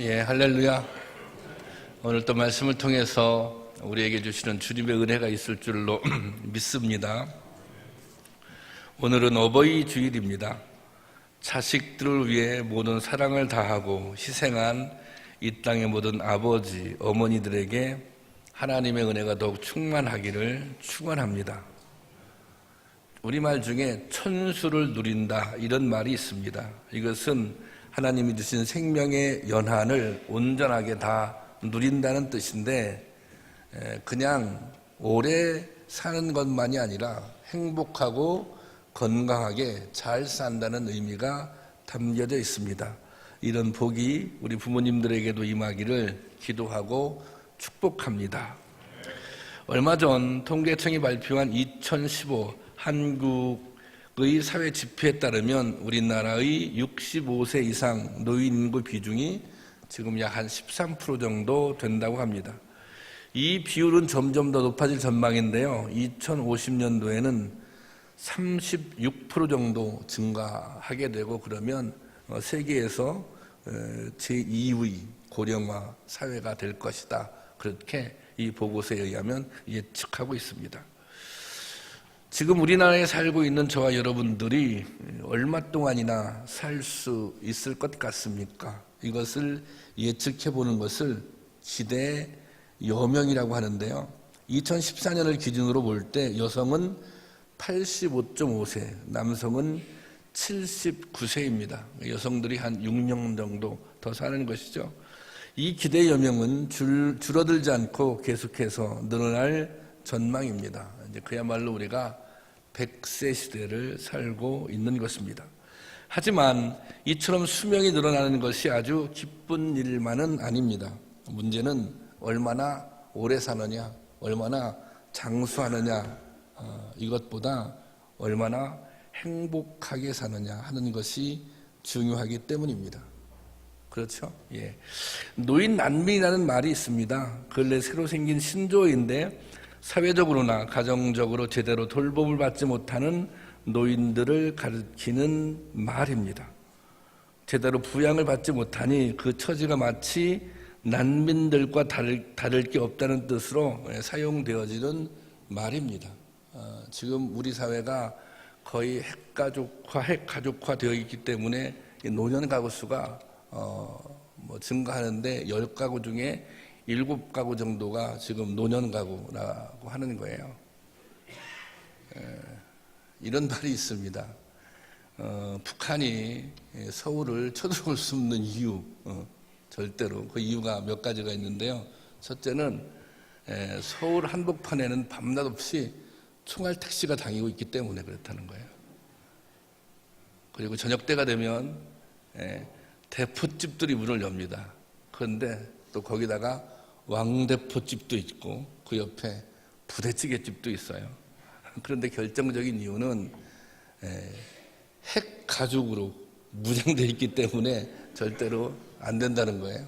예, 할렐루야. 오늘 또 말씀을 통해서 우리에게 주시는 주님의 은혜가 있을 줄로 믿습니다. 오늘은 어버이 주일입니다. 자식들을 위해 모든 사랑을 다하고 희생한 이 땅의 모든 아버지, 어머니들에게 하나님의 은혜가 더욱 충만하기를 축원합니다. 우리말 중에 천수를 누린다 이런 말이 있습니다. 이것은 하나님이 주신 생명의 연한을 온전하게 다 누린다는 뜻인데, 그냥 오래 사는 것만이 아니라 행복하고 건강하게 잘 산다는 의미가 담겨져 있습니다. 이런 복이 우리 부모님들에게도 임하기를 기도하고 축복합니다. 얼마 전 통계청이 발표한 2015 한국의 사회 지표에 따르면 우리나라의 65세 이상 노인 인구 비중이 지금 약 한 13% 정도 된다고 합니다. 이 비율은 점점 더 높아질 전망인데요. 2050년도에는 36% 정도 증가하게 되고, 그러면 세계에서 제2의 고령화 사회가 될 것이다. 그렇게 이 보고서에 의하면 예측하고 있습니다. 지금 우리나라에 살고 있는 저와 여러분들이 얼마 동안이나 살 수 있을 것 같습니까? 이것을 예측해 보는 것을 기대 여명이라고 하는데요. 2014년을 기준으로 볼 때 여성은 85.5세, 남성은 79세입니다. 여성들이 한 6년 정도 더 사는 것이죠. 이 기대 여명은 줄어들지 않고 계속해서 늘어날 전망입니다. 이제 그야말로 우리가 100세 시대를 살고 있는 것입니다. 하지만 이처럼 수명이 늘어나는 것이 아주 기쁜 일만은 아닙니다. 문제는 얼마나 오래 사느냐, 얼마나 장수하느냐, 이것보다 얼마나 행복하게 사느냐 하는 것이 중요하기 때문입니다. 그렇죠? 예. 노인 난민이라는 말이 있습니다. 근래 새로 생긴 신조어인데, 사회적으로나 가정적으로 제대로 돌봄을 받지 못하는 노인들을 가리키는 말입니다. 제대로 부양을 받지 못하니 그 처지가 마치 난민들과 다를 게 없다는 뜻으로 사용되어지는 말입니다. 지금 우리 사회가 거의 핵가족화 되어 있기 때문에 노년 가구 수가 증가하는데 10가구 중에 7가구 정도가 지금 노년 가구라고 하는 거예요. 이런 말이 있습니다. 북한이 서울을 쳐들어올 수 없는 이유, 절대로 그 이유가 몇 가지가 있는데요. 첫째는 서울 한복판에는 밤낮 없이 총알 택시가 다니고 있기 때문에 그렇다는 거예요. 그리고 저녁 때가 되면 대포집들이 문을 엽니다. 그런데 또 거기다가 왕대포집도 있고 그 옆에 부대찌개집도 있어요. 그런데 결정적인 이유는 핵 가족으로 무장되어 있기 때문에 절대로 안 된다는 거예요.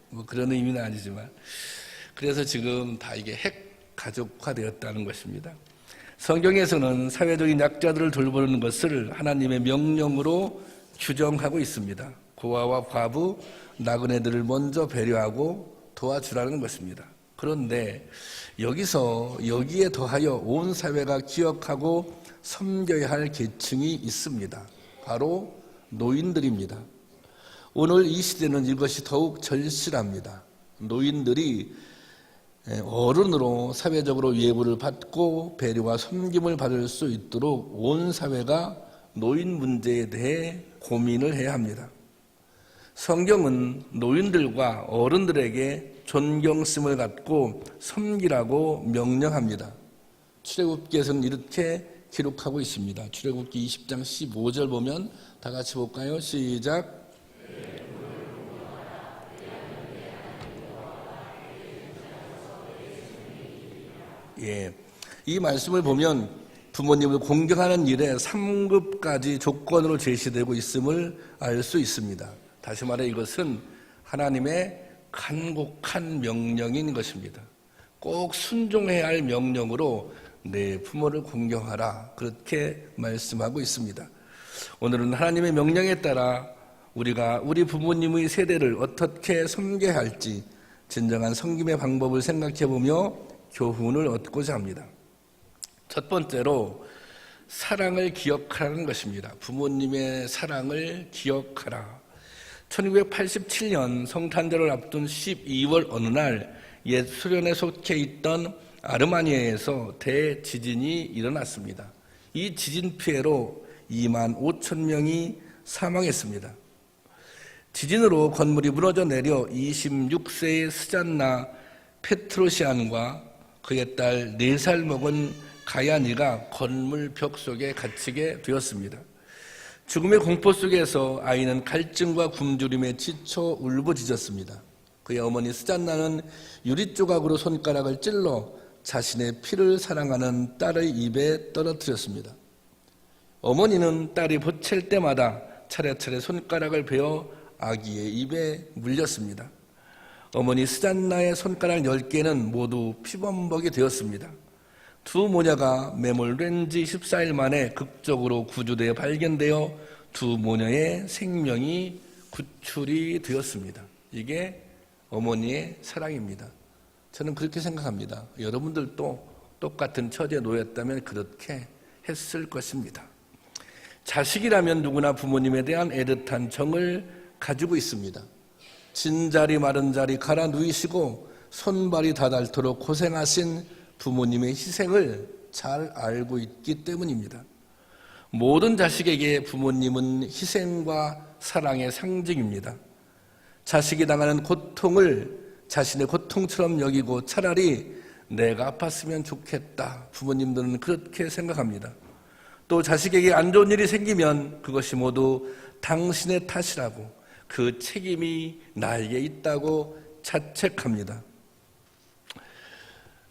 뭐 그런 의미는 아니지만, 그래서 지금 다 이게 핵 가족화되었다는 것입니다. 성경에서는 사회적인 약자들을 돌보는 것을 하나님의 명령으로 규정하고 있습니다. 고아와 과부, 나그네들을 먼저 배려하고 도와주라는 것입니다. 그런데 여기에 더하여 온 사회가 기억하고 섬겨야 할 계층이 있습니다. 바로 노인들입니다. 오늘 이 시대는 이것이 더욱 절실합니다. 노인들이 어른으로 사회적으로 예우를 받고 배려와 섬김을 받을 수 있도록 온 사회가 노인 문제에 대해 고민을 해야 합니다. 성경은 노인들과 어른들에게 존경심을 갖고 섬기라고 명령합니다. 출애굽기에서는 이렇게 기록하고 있습니다. 출애굽기 20장 15절 보면 다 같이 볼까요? 시작. 예, 이 말씀을 보면 부모님을 공경하는 일에 3급까지 조건으로 제시되고 있음을 알 수 있습니다. 다시 말해 이것은 하나님의 간곡한 명령인 것입니다. 꼭 순종해야 할 명령으로 내 부모를 공경하라, 그렇게 말씀하고 있습니다. 오늘은 하나님의 명령에 따라 우리가 우리 부모님의 세대를 어떻게 섬겨야 할지 진정한 섬김의 방법을 생각해보며 교훈을 얻고자 합니다. 첫 번째로 사랑을 기억하라는 것입니다. 부모님의 사랑을 기억하라. 1987년 성탄절을 앞둔 12월 어느 날 옛 소련에 속해 있던 아르마니아에서 대지진이 일어났습니다. 이 지진 피해로 2만 5천 명이 사망했습니다. 지진으로 건물이 무너져 내려 26세의 스잔나 페트로시안과 그의 딸 4살 먹은 가야니가 건물 벽 속에 갇히게 되었습니다. 죽음의 공포 속에서 아이는 갈증과 굶주림에 지쳐 울부짖었습니다. 그의 어머니 스잔나는 유리 조각으로 손가락을 찔러 자신의 피를 사랑하는 딸의 입에 떨어뜨렸습니다. 어머니는 딸이 보챌 때마다 차례차례 손가락을 베어 아기의 입에 물렸습니다. 어머니 스잔나의 손가락 10개는 모두 피범벅이 되었습니다. 두 모녀가 매몰된 지 14일 만에 극적으로 구조되어 발견되어 두 모녀의 생명이 구출이 되었습니다. 이게 어머니의 사랑입니다. 저는 그렇게 생각합니다. 여러분들도 똑같은 처지에 놓였다면 그렇게 했을 것입니다. 자식이라면 누구나 부모님에 대한 애틋한 정을 가지고 있습니다. 진자리 마른 자리 갈아 누이시고 손발이 다 닳도록 고생하신 부모님의 희생을 잘 알고 있기 때문입니다. 모든 자식에게 부모님은 희생과 사랑의 상징입니다. 자식이 당하는 고통을 자신의 고통처럼 여기고 차라리 내가 아팠으면 좋겠다. 부모님들은 그렇게 생각합니다. 또 자식에게 안 좋은 일이 생기면 그것이 모두 당신의 탓이라고 그 책임이 나에게 있다고 자책합니다.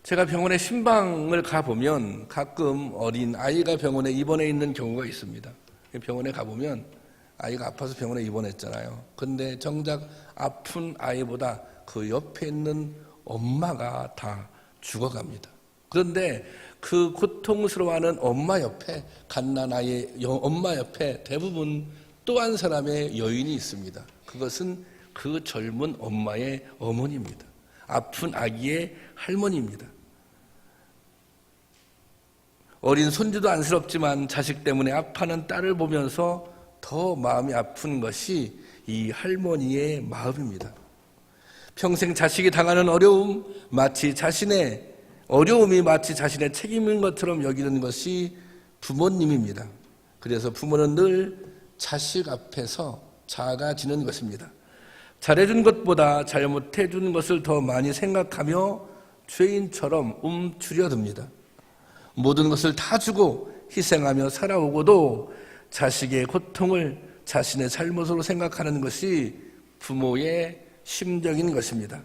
제가 병원에 신방을 가보면 가끔 어린 아이가 병원에 입원해 있는 경우가 있습니다. 병원에 가보면 아이가 아파서 병원에 입원했잖아요. 근데 정작 아픈 아이보다 그 옆에 있는 엄마가 다 죽어갑니다. 그런데 그 고통스러워하는 엄마 옆에 갓난아이의 엄마 옆에 대부분 또 한 사람의 여인이 있습니다. 그것은 그 젊은 엄마의 어머니입니다. 아픈 아기의 할머니입니다. 어린 손주도 안쓰럽지만 자식 때문에 아파하는 딸을 보면서 더 마음이 아픈 것이 이 할머니의 마음입니다. 평생 자식이 당하는 어려움이 마치 자신의 책임인 것처럼 여기는 것이 부모님입니다. 그래서 부모는 늘 자식 앞에서 작아지는 것입니다. 잘해준 것보다 잘못해준 것을 더 많이 생각하며 죄인처럼 움츠려듭니다. 모든 것을 다 주고 희생하며 살아오고도 자식의 고통을 자신의 잘못으로 생각하는 것이 부모의 심정인 것입니다.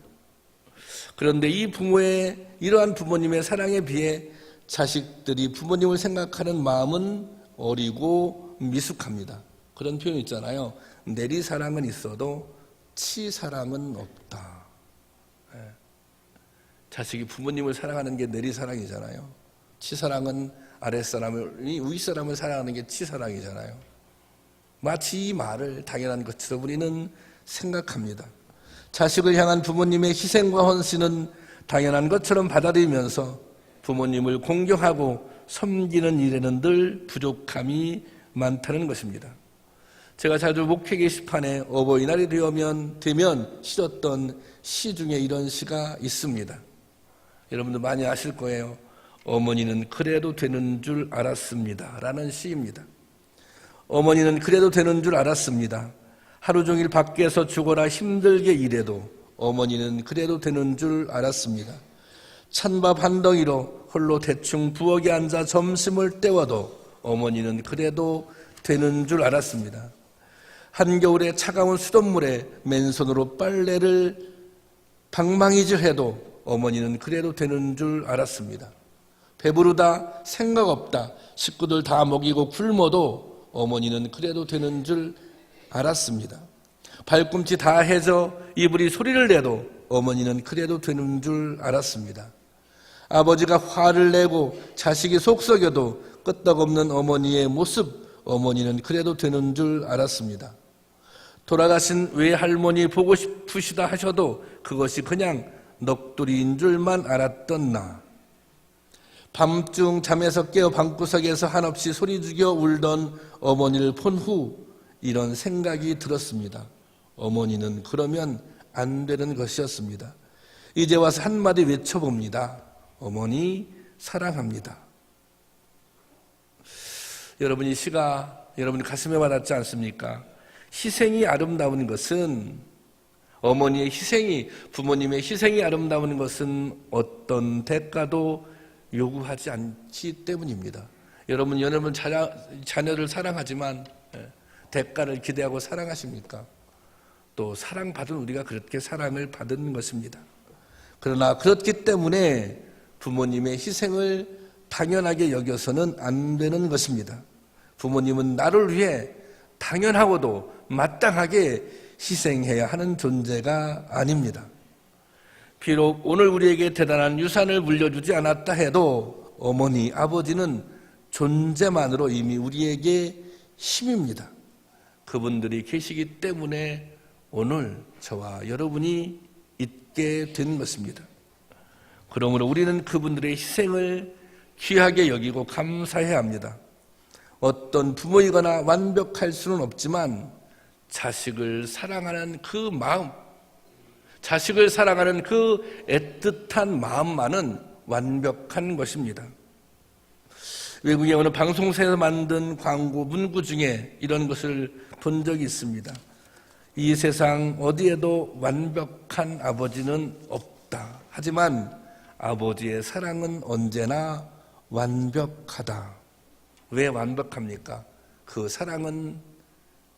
그런데 이러한 부모님의 사랑에 비해 자식들이 부모님을 생각하는 마음은 어리고 미숙합니다. 그런 표현 있잖아요. 내리사랑은 있어도 치사랑은 없다. 자식이 부모님을 사랑하는 게 내리사랑이잖아요. 치사랑은 윗사람을 사랑하는 게 치사랑이잖아요. 마치 이 말을 당연한 것처럼 우리는 생각합니다. 자식을 향한 부모님의 희생과 헌신은 당연한 것처럼 받아들이면서 부모님을 공경하고 섬기는 일에는 늘 부족함이 많다는 것입니다. 제가 자주 목회 게시판에 어버이날이 되면 실었던 시 중에 이런 시가 있습니다. 여러분들 많이 아실 거예요. 어머니는 그래도 되는 줄 알았습니다. 라는 시입니다. 어머니는 그래도 되는 줄 알았습니다. 하루 종일 밖에서 죽어라 힘들게 일해도 어머니는 그래도 되는 줄 알았습니다. 찬밥 한 덩이로 홀로 대충 부엌에 앉아 점심을 때워도 어머니는 그래도 되는 줄 알았습니다. 한겨울에 차가운 수돗물에 맨손으로 빨래를 방망이질해도 어머니는 그래도 되는 줄 알았습니다. 배부르다, 생각 없다, 식구들 다 먹이고 굶어도 어머니는 그래도 되는 줄 알았습니다. 발꿈치 다 해져 이불이 소리를 내도 어머니는 그래도 되는 줄 알았습니다. 아버지가 화를 내고 자식이 속썩여도 끄떡없는 어머니의 모습, 어머니는 그래도 되는 줄 알았습니다. 돌아가신 외할머니 보고 싶으시다 하셔도 그것이 그냥 넋두리인 줄만 알았던 나. 밤중 잠에서 깨어 방구석에서 한없이 소리 죽여 울던 어머니를 본 후 이런 생각이 들었습니다. 어머니는 그러면 안 되는 것이었습니다. 이제 와서 한마디 외쳐봅니다. 어머니 사랑합니다. 여러분, 이 시가 여러분이 가슴에 와닿지 않습니까? 희생이 아름다운 것은, 어머니의 희생이, 부모님의 희생이 아름다운 것은 어떤 대가도 요구하지 않기 때문입니다. 여러분 자녀를 사랑하지만 대가를 기대하고 사랑하십니까? 또 사랑받은 우리가 그렇게 사랑을 받은 것입니다. 그러나 그렇기 때문에 부모님의 희생을 당연하게 여겨서는 안 되는 것입니다. 부모님은 나를 위해 당연하고도 마땅하게 희생해야 하는 존재가 아닙니다. 비록 오늘 우리에게 대단한 유산을 물려주지 않았다 해도 어머니, 아버지는 존재만으로 이미 우리에게 힘입니다. 그분들이 계시기 때문에 오늘 저와 여러분이 있게 된 것입니다. 그러므로 우리는 그분들의 희생을 귀하게 여기고 감사해야 합니다. 어떤 부모이거나 완벽할 수는 없지만 자식을 사랑하는 그 마음, 자식을 사랑하는 그 애틋한 마음만은 완벽한 것입니다. 외국의 어느 방송사에서 만든 광고 문구 중에 이런 것을 본 적이 있습니다. 이 세상 어디에도 완벽한 아버지는 없다. 하지만 아버지의 사랑은 언제나 완벽하다. 왜 완벽합니까? 그 사랑은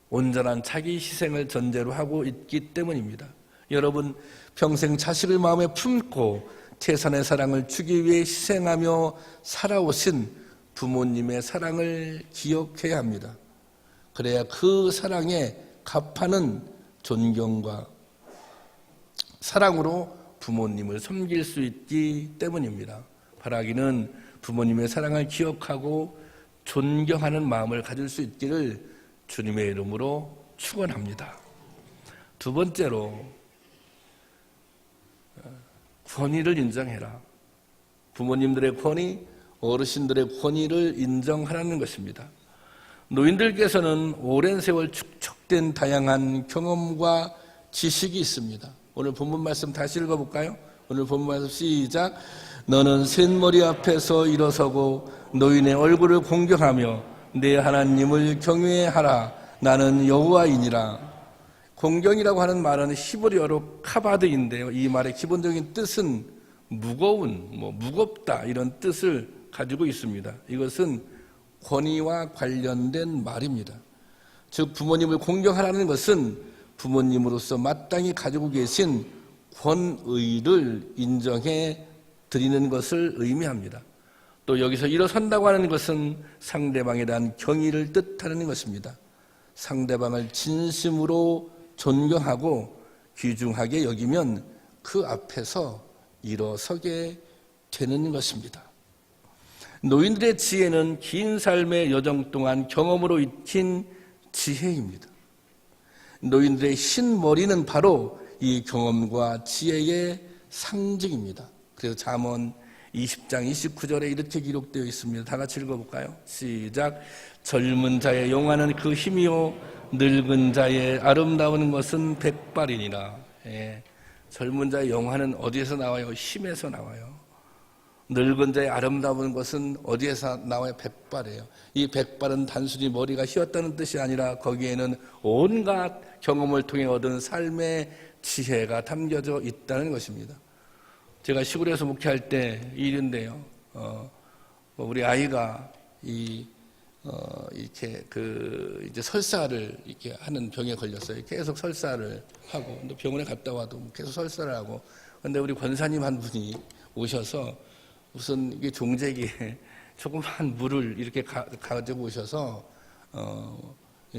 온전한 자기 희생을 전제로 하고 있기 때문입니다. 여러분, 평생 자식을 마음에 품고 태산의 사랑을 주기 위해 희생하며 살아오신 부모님의 사랑을 기억해야 합니다. 그래야 그 사랑에 값하는 존경과 사랑으로 부모님을 섬길 수 있기 때문입니다. 바라기는 부모님의 사랑을 기억하고 존경하는 마음을 가질 수 있기를 주님의 이름으로 축원합니다. 두 번째로, 권위를 인정해라. 부모님들의 권위, 어르신들의 권위를 인정하라는 것입니다. 노인들께서는 오랜 세월 축적된 다양한 경험과 지식이 있습니다. 오늘 본문 말씀 다시 읽어볼까요? 오늘 본문 말씀 시작. 너는 셋머리 앞에서 일어서고 노인의 얼굴을 공경하며 내 하나님을 경외하라. 나는 여호와이니라. 공경이라고 하는 말은 히브리어로 카바드인데요. 이 말의 기본적인 뜻은 무거운, 무겁다 이런 뜻을 가지고 있습니다. 이것은 권위와 관련된 말입니다. 즉 부모님을 공경하라는 것은 부모님으로서 마땅히 가지고 계신 권의를 인정해 드리는 것을 의미합니다. 또 여기서 일어선다고 하는 것은 상대방에 대한 경의를 뜻하는 것입니다. 상대방을 진심으로 존경하고 귀중하게 여기면 그 앞에서 일어서게 되는 것입니다. 노인들의 지혜는 긴 삶의 여정 동안 경험으로 익힌 지혜입니다. 노인들의 흰 머리는 바로 이 경험과 지혜의 상징입니다. 그래서 잠언 20장 29절에 이렇게 기록되어 있습니다. 다 같이 읽어볼까요? 시작. 젊은 자의 용하는 그 힘이요 늙은 자의 아름다운 것은 백발이니라. 예. 젊은 자의 영화는 어디에서 나와요? 힘에서 나와요. 늙은 자의 아름다운 것은 어디에서 나와요? 백발이에요. 이 백발은 단순히 머리가 휘었다는 뜻이 아니라 거기에는 온갖 경험을 통해 얻은 삶의 지혜가 담겨져 있다는 것입니다. 제가 시골에서 목회할 때 일인데요. 우리 아이가 이렇게 이제 설사를 이렇게 하는 병에 걸렸어요. 계속 설사를 하고, 또 병원에 갔다 와도 계속 설사를 하고. 근데 우리 권사님 한 분이 오셔서 무슨 이게 종제기에 조그만 물을 이렇게 가지고 오셔서,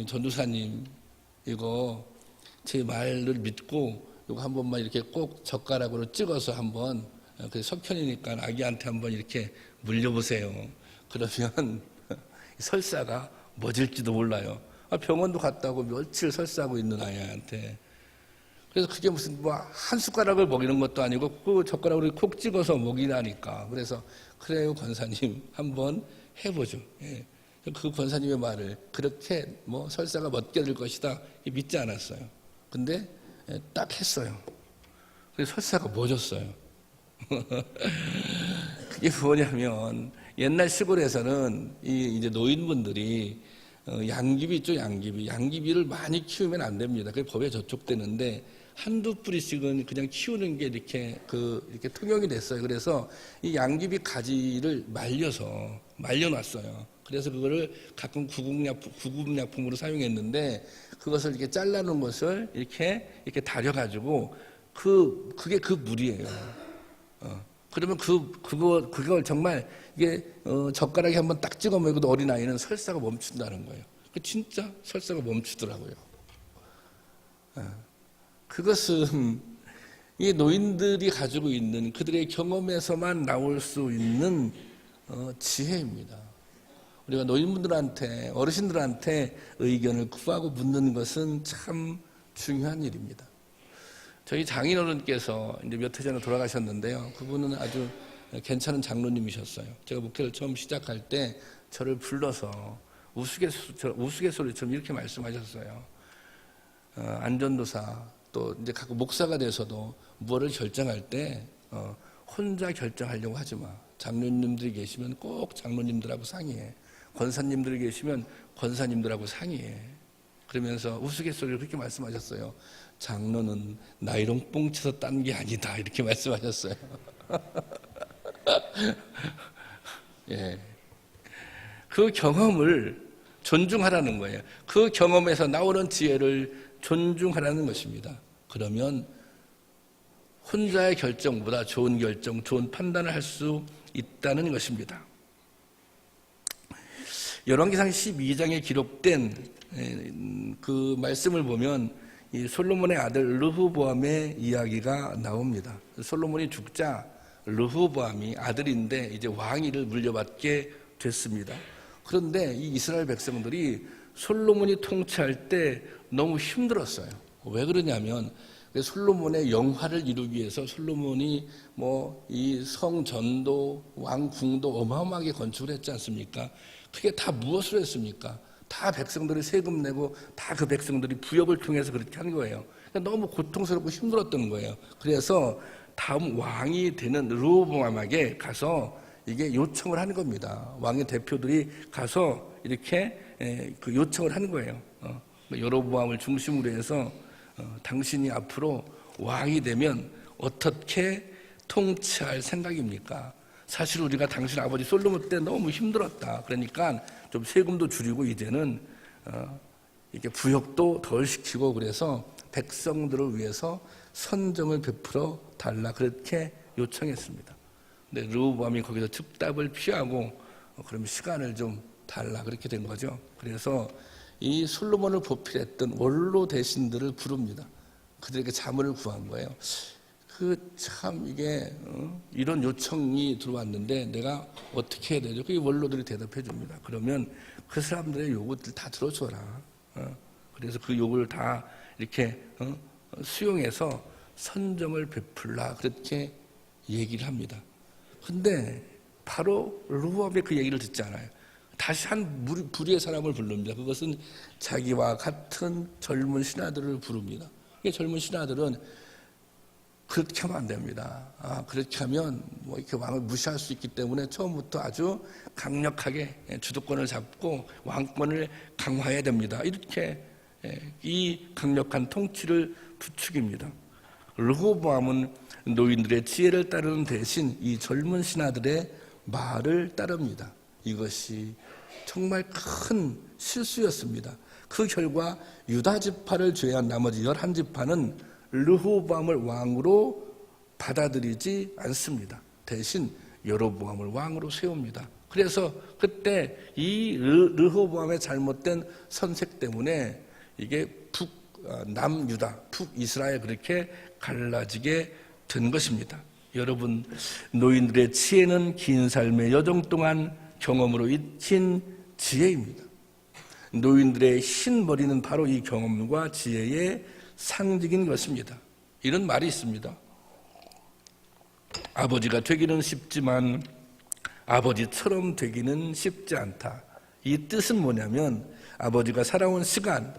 전도사님, 이거 제 말을 믿고 이거 한 번만 이렇게 꼭 젓가락으로 찍어서 한번, 석현이니까 아기한테 한번 이렇게 물려보세요. 그러면 설사가 멎을지도 몰라요. 병원도 갔다 오고 며칠 설사하고 있는 아이한테. 그래서 그게 무슨 뭐 한 숟가락을 먹이는 것도 아니고 그 젓가락으로 콕 찍어서 먹이라니까. 그래서 그래요 권사님 한번 해보죠. 예. 그 권사님의 말을 그렇게 뭐 설사가 멎게 될 것이다 믿지 않았어요. 근데 딱 했어요. 그래서 설사가 멎었어요. 그게 뭐냐면 옛날 시골에서는 이제 노인분들이 양귀비 있죠, 양귀비. 양귀비를 많이 키우면 안 됩니다. 그게 법에 저촉되는데 한두 뿌리씩은 그냥 키우는 게 이렇게 통용이 됐어요. 그래서 이 양귀비 가지를 말려놨어요. 그래서 그거를 가끔 구급약품으로 사용했는데 그것을 이렇게 잘라놓은 것을 이렇게 다려가지고 그게 그 물이에요. 그러면 그걸 정말 이게 젓가락에 한번 딱 찍어 먹어도 어린아이는 설사가 멈춘다는 거예요. 진짜 설사가 멈추더라고요. 그것은 이 노인들이 가지고 있는 그들의 경험에서만 나올 수 있는 지혜입니다. 우리가 노인분들한테, 어르신들한테 의견을 구하고 묻는 것은 참 중요한 일입니다. 저희 장인어른께서 이제 몇 해 전에 돌아가셨는데요. 그분은 아주 괜찮은 장로님이셨어요. 제가 목회를 처음 시작할 때 저를 불러서 우스갯소리처럼 이렇게 말씀하셨어요. 안전도사 또 이제 가끔 목사가 돼서도 무엇을 결정할 때 혼자 결정하려고 하지 마. 장로님들이 계시면 꼭 장로님들하고 상의해. 권사님들이 계시면 권사님들하고 상의해. 그러면서 우스갯소리로 그렇게 말씀하셨어요. 장로는 나이롱 뽕쳐서 딴 게 아니다. 이렇게 말씀하셨어요. 예. 그 경험을 존중하라는 거예요. 그 경험에서 나오는 지혜를 존중하라는 것입니다. 그러면 혼자의 결정보다 좋은 결정, 좋은 판단을 할 수 있다는 것입니다. 열왕기상 12장에 기록된 그 말씀을 보면 이 솔로몬의 아들 르호보암의 이야기가 나옵니다. 솔로몬이 죽자 르호보암이 아들인데 이제 왕위를 물려받게 됐습니다. 그런데 이 이스라엘 백성들이 솔로몬이 통치할 때 너무 힘들었어요. 왜 그러냐면 솔로몬의 영화를 이루기 위해서 솔로몬이 뭐 이 성전도 왕궁도 어마어마하게 건축을 했지 않습니까? 그게 다 무엇으로 했습니까? 다 백성들이 세금 내고 다 그 백성들이 부역을 통해서 그렇게 한 거예요. 그러니까 너무 고통스럽고 힘들었던 거예요. 그래서 다음 왕이 되는 르호보암에게 가서 이게 요청을 하는 겁니다. 왕의 대표들이 가서 이렇게 그 요청을 하는 거예요. 여로보암을 중심으로 해서 당신이 앞으로 왕이 되면 어떻게 통치할 생각입니까? 사실 우리가 당신 아버지 솔로몬 때 너무 힘들었다. 그러니까 좀 세금도 줄이고 이제는 이렇게 부역도 덜 시키고 그래서 백성들을 위해서 선정을 베풀어 달라 그렇게 요청했습니다. 근데 르호보암이 거기서 즉답을 피하고 그러면 시간을 좀 달라 그렇게 된 거죠. 그래서 이 솔로몬을 보필했던 원로 대신들을 부릅니다. 그들에게 자문을 구한 거예요. 참 이게 이런 요청이 들어왔는데 내가 어떻게 해야 되죠? 그게 원로들이 대답해 줍니다. 그러면 그 사람들의 요구들 다 들어줘라. 그래서 그 요구를 다 이렇게 수용해서 선정을 베풀라 그렇게 얘기를 합니다. 근데 바로 르호보암의 그 얘기를 듣지 않아요. 다시 한 부류의 사람을 부릅니다. 그것은 자기와 같은 젊은 신하들을 부릅니다. 이 젊은 신하들은 그렇게 하면 안 됩니다. 그렇게 하면 뭐 이렇게 왕을 무시할 수 있기 때문에 처음부터 아주 강력하게 주도권을 잡고 왕권을 강화해야 됩니다. 이렇게 이 강력한 통치를 부추깁니다. 르호보암은 노인들의 지혜를 따르는 대신 이 젊은 신하들의 말을 따릅니다. 이것이 정말 큰 실수였습니다. 그 결과 유다 지파를 제외한 나머지 11지파는 르호보암을 왕으로 받아들이지 않습니다. 대신 여로보암을 왕으로 세웁니다. 그래서 그때 이 르호보암의 잘못된 선색 때문에 이게 남유다, 북이스라엘 그렇게 갈라지게 된 것입니다. 여러분, 노인들의 지혜는 긴 삶의 여정 동안 경험으로 익힌 지혜입니다. 노인들의 흰 머리는 바로 이 경험과 지혜의 상징인 것입니다. 이런 말이 있습니다. 아버지가 되기는 쉽지만 아버지처럼 되기는 쉽지 않다. 이 뜻은 뭐냐면 아버지가 살아온 시간,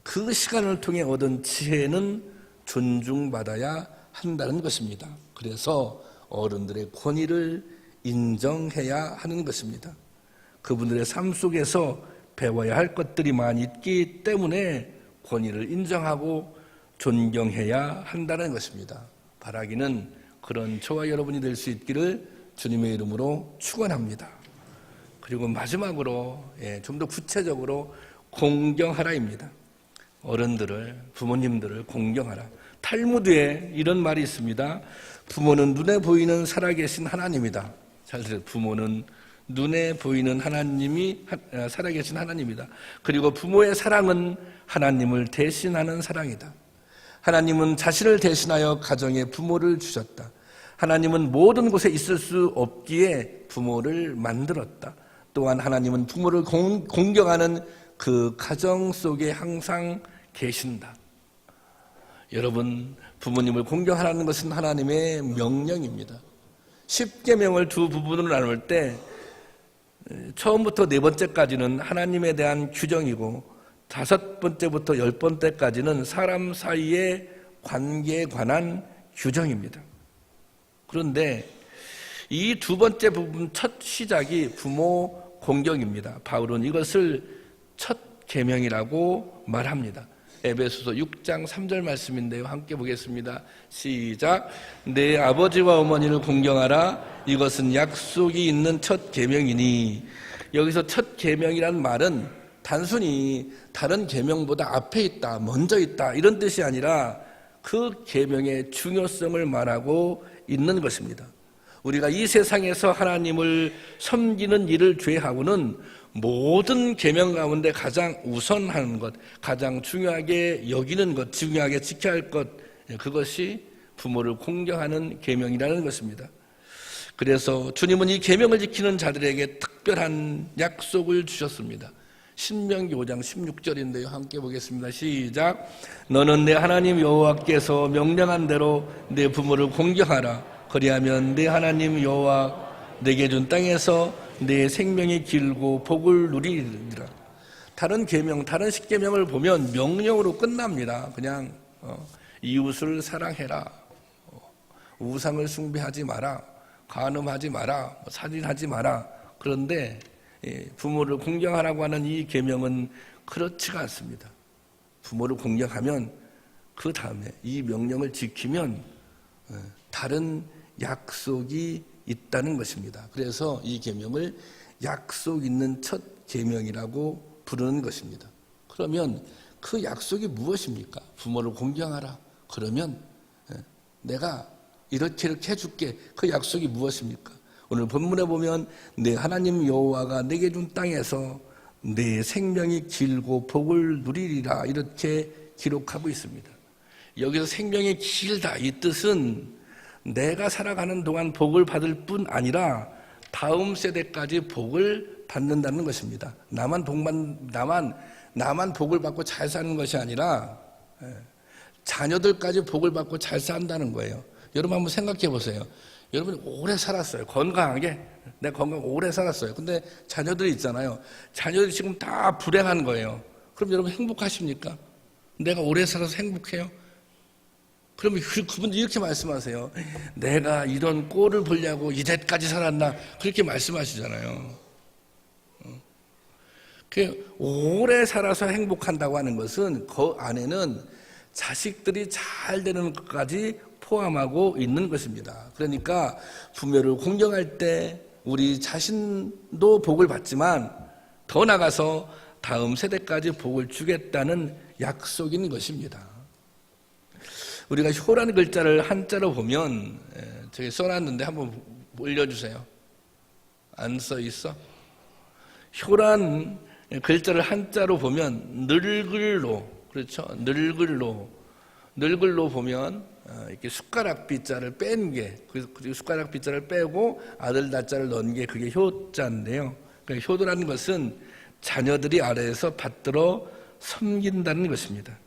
그 시간을 통해 얻은 지혜는 존중받아야 한다는 것입니다. 그래서 어른들의 권위를 인정해야 하는 것입니다. 그분들의 삶 속에서 배워야 할 것들이 많이 있기 때문에 권위를 인정하고 존경해야 한다는 것입니다. 바라기는 그런 저와 여러분이 될 수 있기를 주님의 이름으로 축원합니다. 그리고 마지막으로 좀 더 구체적으로 공경하라입니다. 어른들을, 부모님들을 공경하라. 탈무드에 이런 말이 있습니다. 부모는 눈에 보이는 살아계신 하나님이다. 잘 들으세요. 부모는 눈에 보이는 하나님이 살아계신 하나님이다. 그리고 부모의 사랑은 하나님을 대신하는 사랑이다. 하나님은 자신을 대신하여 가정에 부모를 주셨다. 하나님은 모든 곳에 있을 수 없기에 부모를 만들었다. 또한 하나님은 부모를 공경하는 그 가정 속에 항상 계신다. 여러분, 부모님을 공경하라는 것은 하나님의 명령입니다. 10계명을 두 부분으로 나눌 때 처음부터 네 번째까지는 하나님에 대한 규정이고 5번째부터 10번째까지는 사람 사이의 관계에 관한 규정입니다. 그런데 이 두 번째 부분 첫 시작이 부모 공경입니다. 바울은 이것을 첫 계명이라고 말합니다. 에베소서 6장 3절 말씀인데요. 함께 보겠습니다. 시작. 내 아버지와 어머니를 공경하라. 이것은 약속이 있는 첫 계명이니. 여기서 첫 계명이란 말은 단순히 다른 계명보다 앞에 있다, 먼저 있다 이런 뜻이 아니라 그 계명의 중요성을 말하고 있는 것입니다. 우리가 이 세상에서 하나님을 섬기는 일을 죄하고는 모든 계명 가운데 가장 우선하는 것, 가장 중요하게 여기는 것, 중요하게 지켜야 할 것, 그것이 부모를 공경하는 계명이라는 것입니다. 그래서 주님은 이 계명을 지키는 자들에게 특별한 약속을 주셨습니다. 신명기 5장 16절인데요. 함께 보겠습니다. 시작. 너는 내 하나님 여호와께서 명령한 대로 내 부모를 공경하라. 그리하면 내 하나님 여호와 내게 준 땅에서 내 생명이 길고 복을 누리리라. 다른 계명, 다른 10계명을 보면 명령으로 끝납니다. 그냥 이웃을 사랑해라, 우상을 숭배하지 마라, 간음하지 마라, 살인하지 마라. 그런데 부모를 공경하라고 하는 이 계명은 그렇지가 않습니다. 부모를 공경하면 그 다음에 이 명령을 지키면 다른 약속이 있다는 것입니다. 그래서 이 계명을 약속 있는 첫 계명이라고 부르는 것입니다. 그러면 그 약속이 무엇입니까? 부모를 공경하라. 그러면 내가 이렇게 해줄게. 그 약속이 무엇입니까? 오늘 본문에 보면 내 하나님 여호와가 내게 준 땅에서 내 생명이 길고 복을 누리리라 이렇게 기록하고 있습니다. 여기서 생명이 길다 이 뜻은 내가 살아가는 동안 복을 받을 뿐 아니라 다음 세대까지 복을 받는다는 것입니다. 나만 복을 받고 잘 사는 것이 아니라 자녀들까지 복을 받고 잘 산다는 거예요. 여러분 한번 생각해 보세요. 여러분이 오래 살았어요. 건강하게. 내가 건강 오래 살았어요. 근데 자녀들이 있잖아요. 자녀들이 지금 다 불행한 거예요. 그럼 여러분 행복하십니까? 내가 오래 살아서 행복해요? 그러면 그분들 이렇게 말씀하세요. 내가 이런 꼴을 보려고 이때까지 살았나? 그렇게 말씀하시잖아요. 오래 살아서 행복한다고 하는 것은 그 안에는 자식들이 잘 되는 것까지 포함하고 있는 것입니다. 그러니까 부모를 공경할 때 우리 자신도 복을 받지만 더 나아가서 다음 세대까지 복을 주겠다는 약속인 것입니다. 우리가 효라는 글자를 한자로 보면 저기 써놨는데 한번 올려주세요. 안 써 있어? 효란 글자를 한자로 보면 늙을로, 그렇죠? 늙을로 보면 이렇게 숟가락 빗자를 뺀 게, 그리고 숟가락 빗자를 빼고 아들 다자를 넣은 게 그게 효자인데요. 그러니까 효도라는 것은 자녀들이 아래에서 받들어 섬긴다는 것입니다.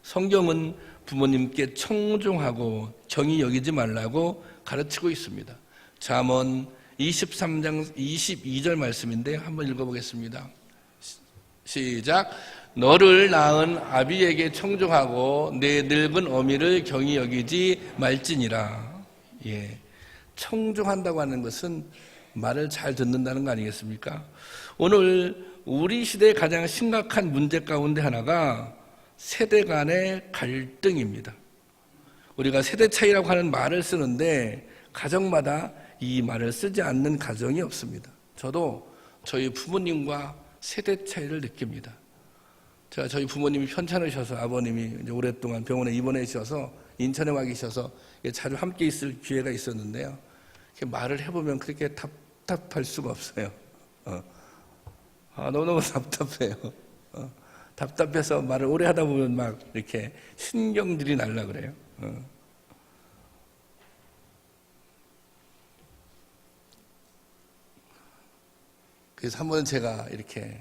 성경은 부모님께 청종하고 경히 여기지 말라고 가르치고 있습니다. 잠언 23장 22절 말씀인데 한번 읽어보겠습니다. 시작. 너를 낳은 아비에게 청종하고 내 늙은 어미를 경히 여기지 말지니라. 예, 청종한다고 하는 것은 말을 잘 듣는다는 거 아니겠습니까? 오늘 우리 시대의 가장 심각한 문제 가운데 하나가 세대 간의 갈등입니다. 우리가 세대 차이라고 하는 말을 쓰는데 가정마다 이 말을 쓰지 않는 가정이 없습니다. 저도 저희 부모님과 세대 차이를 느낍니다. 제가 저희 부모님이 편찮으셔서 아버님이 이제 오랫동안 병원에 입원해 주셔서 인천에 와 계셔서 자주 함께 있을 기회가 있었는데요. 이렇게 말을 해보면 그렇게 답답할 수가 없어요. 너무너무 답답해요. 답답해서 말을 오래 하다 보면 막 이렇게 신경질이 날라 그래요. 그래서 한 번은 제가 이렇게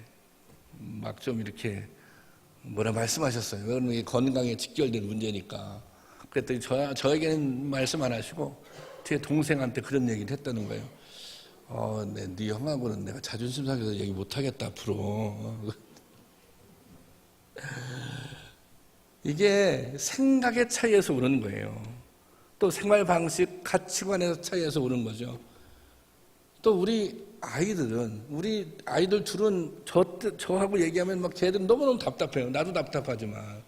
막 좀 이렇게 뭐라 말씀하셨어요. 이게 건강에 직결된 문제니까. 그랬더니 저에게는 말씀 안 하시고 제 동생한테 그런 얘기를 했다는 거예요. 네 형하고는 내가 자존심 상해서 얘기 못하겠다 앞으로. 이게 생각의 차이에서 오는 거예요. 또 생활 방식, 가치관에서 차이에서 오는 거죠. 또 우리 아이들 둘은 저하고 얘기하면 막 걔들은 너무너무 답답해요. 나도 답답하지만.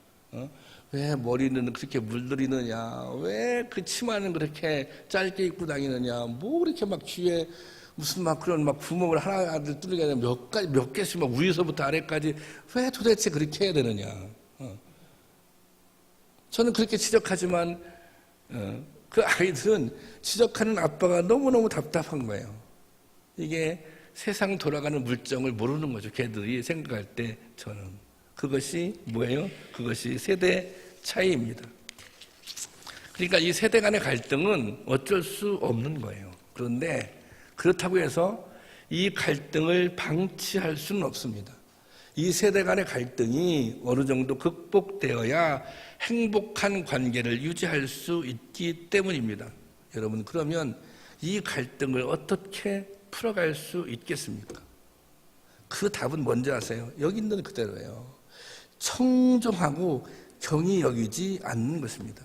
왜 머리는 그렇게 물들이느냐? 왜 그 치마는 그렇게 짧게 입고 다니느냐? 뭐 그렇게 막 귀에 무슨 막 그런 막 구멍을 하나 뚫리게 하냐? 몇 개씩 막 위에서부터 아래까지 왜 도대체 그렇게 해야 되느냐? 저는 그렇게 지적하지만, 그 아이들은 지적하는 아빠가 너무너무 답답한 거예요. 이게 세상 돌아가는 물정을 모르는 거죠. 걔들이 생각할 때 저는. 그것이 뭐예요? 그것이 세대 차이입니다. 그러니까 이 세대 간의 갈등은 어쩔 수 없는 거예요. 그런데 그렇다고 해서 이 갈등을 방치할 수는 없습니다. 이 세대 간의 갈등이 어느 정도 극복되어야 행복한 관계를 유지할 수 있기 때문입니다. 여러분, 그러면 이 갈등을 어떻게 풀어갈 수 있겠습니까? 그 답은 뭔지 아세요? 여기 있는 그대로예요. 청종하고 경히 여기지 않는 것입니다.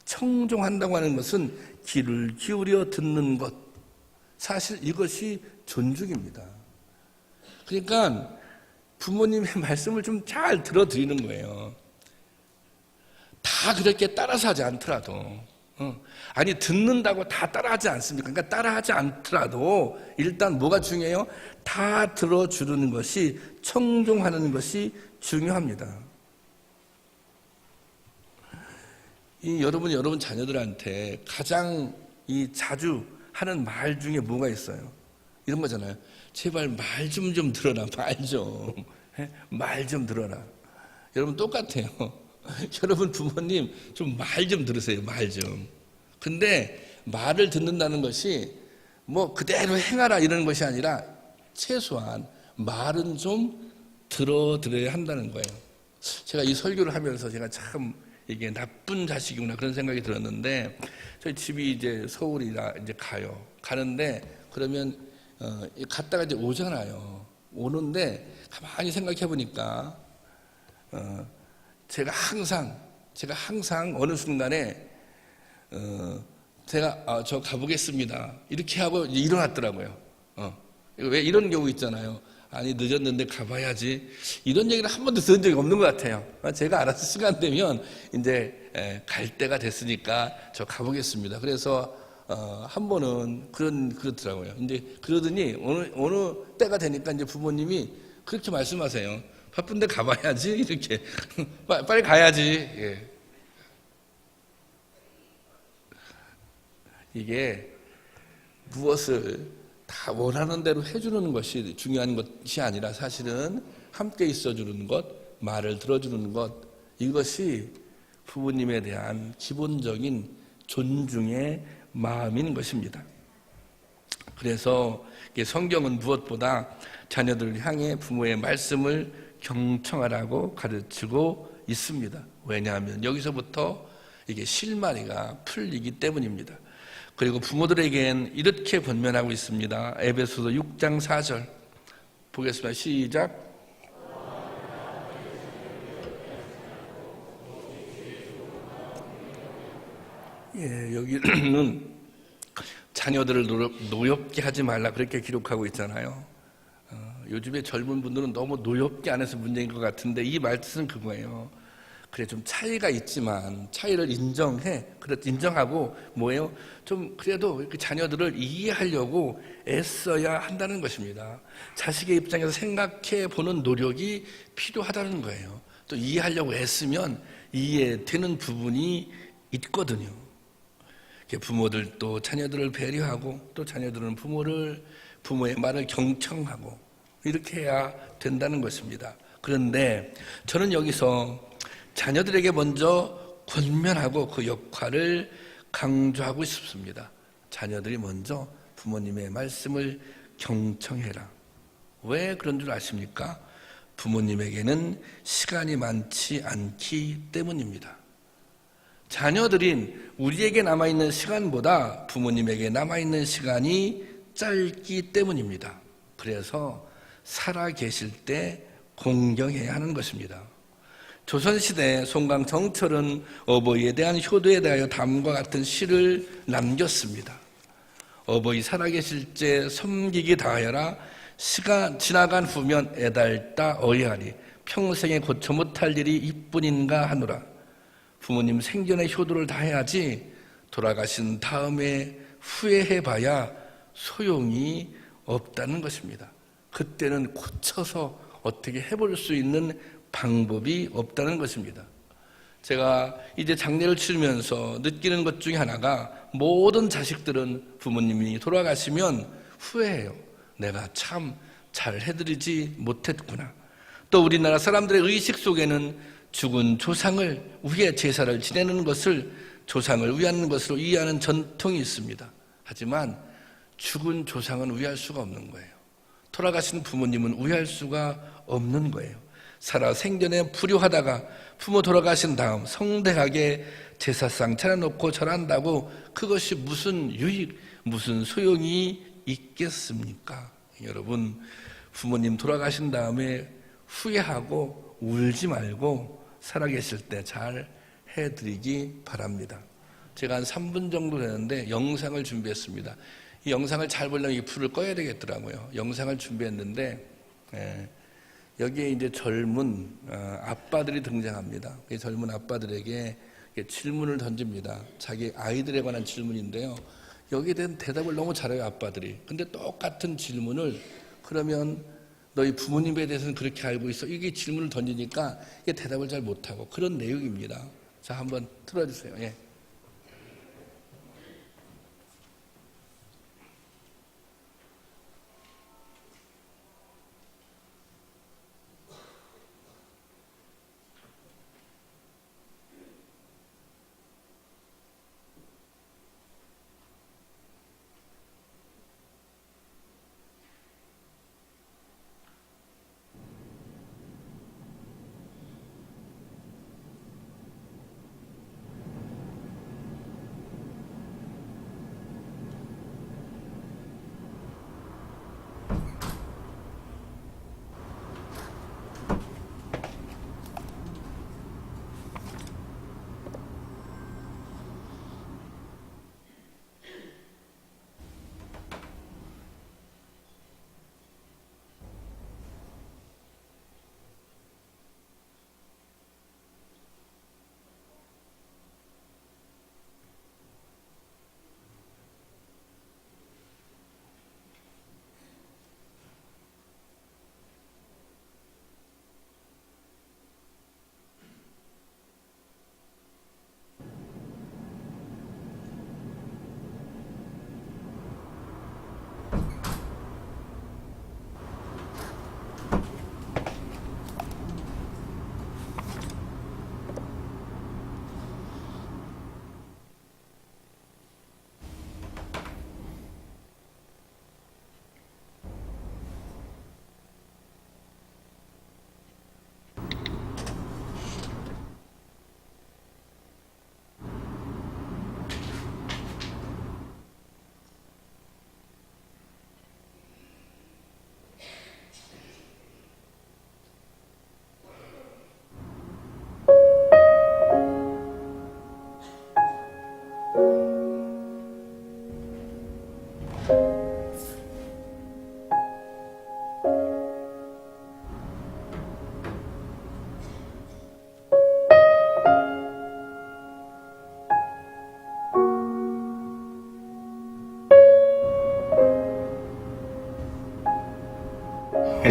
청종한다고 하는 것은 귀를 기울여 듣는 것. 사실 이것이 존중입니다. 그러니까 부모님의 말씀을 좀 잘 들어드리는 거예요. 다 그렇게 따라서 하지 않더라도. 아니, 듣는다고 다 따라하지 않습니까? 그러니까 따라하지 않더라도 일단 뭐가 중요해요? 다 들어주는 것이, 청종하는 것이 중요합니다. 여러분 자녀들한테 가장 자주 하는 말 중에 뭐가 있어요? 이런 거잖아요. 제발 말 좀 들어라. 말 좀 들어라. 여러분 똑같아요. 여러분 부모님 좀 말 좀 들으세요. 말 좀. 근데 말을 듣는다는 것이 뭐 그대로 행하라 이러는 것이 아니라 최소한 말은 좀 들어드려야 한다는 거예요. 제가 이 설교를 하면서 제가 참 이게 나쁜 자식이구나 그런 생각이 들었는데, 저희 집이 이제 서울이라 이제 가는데 그러면 갔다가 이제 오잖아요. 오는데 가만히 생각해 보니까 제가 항상 어느 순간에 제가 저 가보겠습니다 이렇게 하고 이제 일어났더라고요. 왜 이런 경우 있잖아요. 아니 늦었는데 가봐야지, 이런 얘기를 한 번도 들은 적이 없는 것 같아요. 제가 알아서 시간 되면 이제 갈 때가 됐으니까 저 가보겠습니다. 그래서 한 번은 그렇더라고요. 근데 그러더니 어느 때가 되니까 이제 부모님이 그렇게 말씀하세요. 바쁜데 가봐야지 이렇게 빨리 가야지. 예. 이게 무엇을 다 원하는 대로 해주는 것이 중요한 것이 아니라 사실은 함께 있어주는 것, 말을 들어주는 것, 이것이 부모님에 대한 기본적인 존중의 마음인 것입니다. 그래서 성경은 무엇보다 자녀들을 향해 부모의 말씀을 경청하라고 가르치고 있습니다. 왜냐하면 여기서부터 이게 실마리가 풀리기 때문입니다. 그리고 부모들에겐 이렇게 권면하고 있습니다. 에베소서 6장 4절 보겠습니다. 시작. 여기는 자녀들을 노엽게 하지 말라 그렇게 기록하고 있잖아요. 요즘에 젊은 분들은 너무 노엽게 안 해서 문제인 것 같은데 이 말뜻은 그거예요. 그래 좀 차이가 있지만 차이를 인정하고 뭐예요? 좀 그래도 이렇게 자녀들을 이해하려고 애써야 한다는 것입니다. 자식의 입장에서 생각해 보는 노력이 필요하다는 거예요. 또 이해하려고 애쓰면 이해되는 부분이 있거든요. 부모들도 자녀들을 배려하고 또 자녀들은 부모의 말을 경청하고 이렇게 해야 된다는 것입니다. 그런데 저는 여기서 자녀들에게 먼저 권면하고 그 역할을 강조하고 싶습니다. 자녀들이 먼저 부모님의 말씀을 경청해라. 왜 그런 줄 아십니까? 부모님에게는 시간이 많지 않기 때문입니다. 자녀들인 우리에게 남아있는 시간보다 부모님에게 남아있는 시간이 짧기 때문입니다. 그래서 살아계실 때 공경해야 하는 것입니다. 조선시대 송강정철은 어버이에 대한 효도에 대하여 다음과 같은 시를 남겼습니다. 어버이 살아계실 때 섬기기 다하여라. 시가 지나간 후면 애달다 어이하리. 평생에 고쳐 못할 일이 이뿐인가 하노라. 부모님 생전에 효도를 다해야지 돌아가신 다음에 후회해봐야 소용이 없다는 것입니다. 그때는 고쳐서 어떻게 해볼 수 있는 방법이 없다는 것입니다. 제가 이제 장례를 치르면서 느끼는 것 중에 하나가 모든 자식들은 부모님이 돌아가시면 후회해요. 내가 참 잘 해드리지 못했구나. 또 우리나라 사람들의 의식 속에는 죽은 조상을 위해 제사를 지내는 것을 조상을 위하는 것으로 이해하는 전통이 있습니다. 하지만 죽은 조상은 위할 수가 없는 거예요. 돌아가신 부모님은 위할 수가 없는 거예요. 살아 생전에 불효하다가 부모 돌아가신 다음 성대하게 제사상 차려놓고 절한다고 그것이 무슨 유익, 무슨 소용이 있겠습니까? 여러분, 부모님 돌아가신 다음에 후회하고 울지 말고 살아계실 때 잘 해드리기 바랍니다. 제가 한 3분 정도 되는데 영상을 준비했습니다. 이 영상을 잘 보려면 이 불을 꺼야 되겠더라고요. 영상을 준비했는데 여기에 이제 젊은 아빠들이 등장합니다. 젊은 아빠들에게 질문을 던집니다. 자기 아이들에 관한 질문인데요. 여기에 대한 대답을 너무 잘해요, 아빠들이. 근데 똑같은 질문을 그러면 너희 부모님에 대해서는 그렇게 알고 있어? 이게 질문을 던지니까 이게 대답을 잘 못하고 그런 내용입니다. 자, 한번 틀어주세요. 예.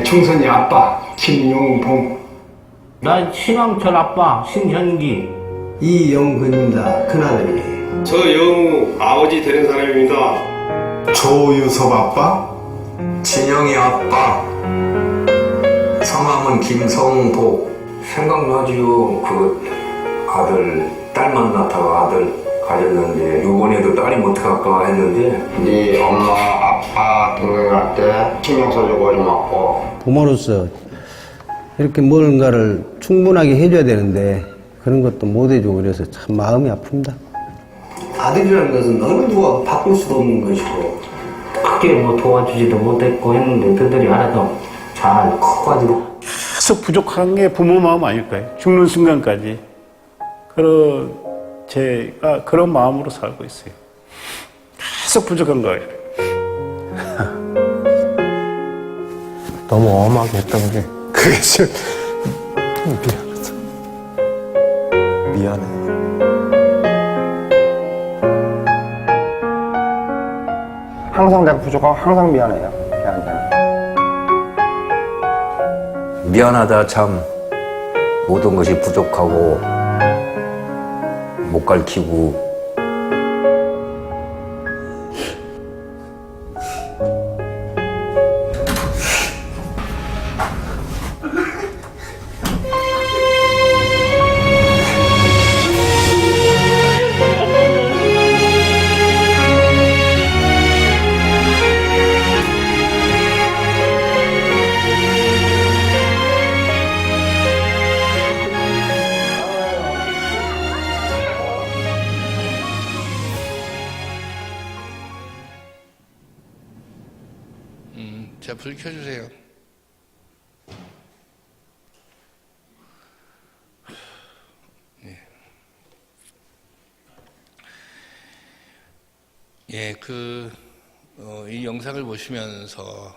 충선이 아빠 김용봉, 나 신왕철 아빠 신현기. 이영근입니다. 큰아들이. 저 영우 아버지 되는 사람입니다. 조유섭 아빠, 진영이 아빠. 성함은 김성복. 생각나지요. 그 아들, 딸 만났다가 아들 가졌는데 요번에도 딸이 못할까 했는데 네 엄마, 아빠 동생한테 신경 써주고 고맙고. 부모로서 이렇게 뭔가를 충분하게 해줘야 되는데 그런 것도 못 해주고 그래서 참 마음이 아픕니다. 아들이라는 것은 어느 누가 바꿀 수도 없는 것이고 크게 뭐 도와주지도 못했고 했는데 그들이 알아서 잘 커가지고. 계속 부족한 게 부모 마음 아닐까요? 죽는 순간까지. 제가 그런 마음으로 살고 있어요. 계속 부족한 거예요. 너무 엄하게 했던 게 그게 좀 미안해서 미안해요. 항상 내가 부족하고 항상 미안해요. 걔한테는. 미안하다 참. 모든 것이 부족하고 못 가르치고 자, 불 켜주세요. 예, 이 영상을 보시면서,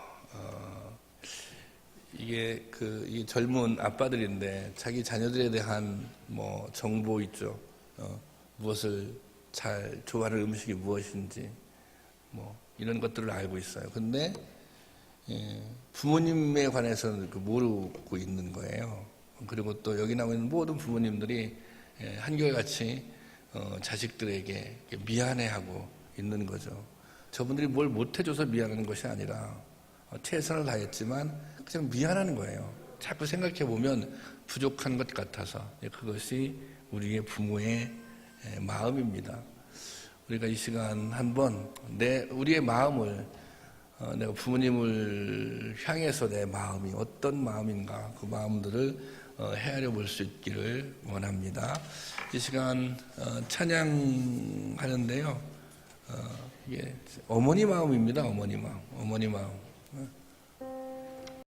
이 젊은 아빠들인데, 자기 자녀들에 대한 정보 있죠. 무엇을 잘 좋아하는 음식이 무엇인지, 이런 것들을 알고 있어요. 근데, 부모님에 관해서는 모르고 있는 거예요. 그리고 또 여기 나와 있는 모든 부모님들이 한결같이 자식들에게 미안해하고 있는 거죠. 저분들이 뭘 못해줘서 미안한 것이 아니라 최선을 다했지만 그냥 미안한 거예요. 자꾸 생각해 보면 부족한 것 같아서 그것이 우리의 부모의 마음입니다. 우리가 이 시간 한번 우리의 마음을 내가 부모님을 향해서 내 마음이 어떤 마음인가 그 마음들을 헤아려 볼 수 있기를 원합니다. 이 시간 찬양하는데요. 이게 어머니 마음입니다. 어머니 마음.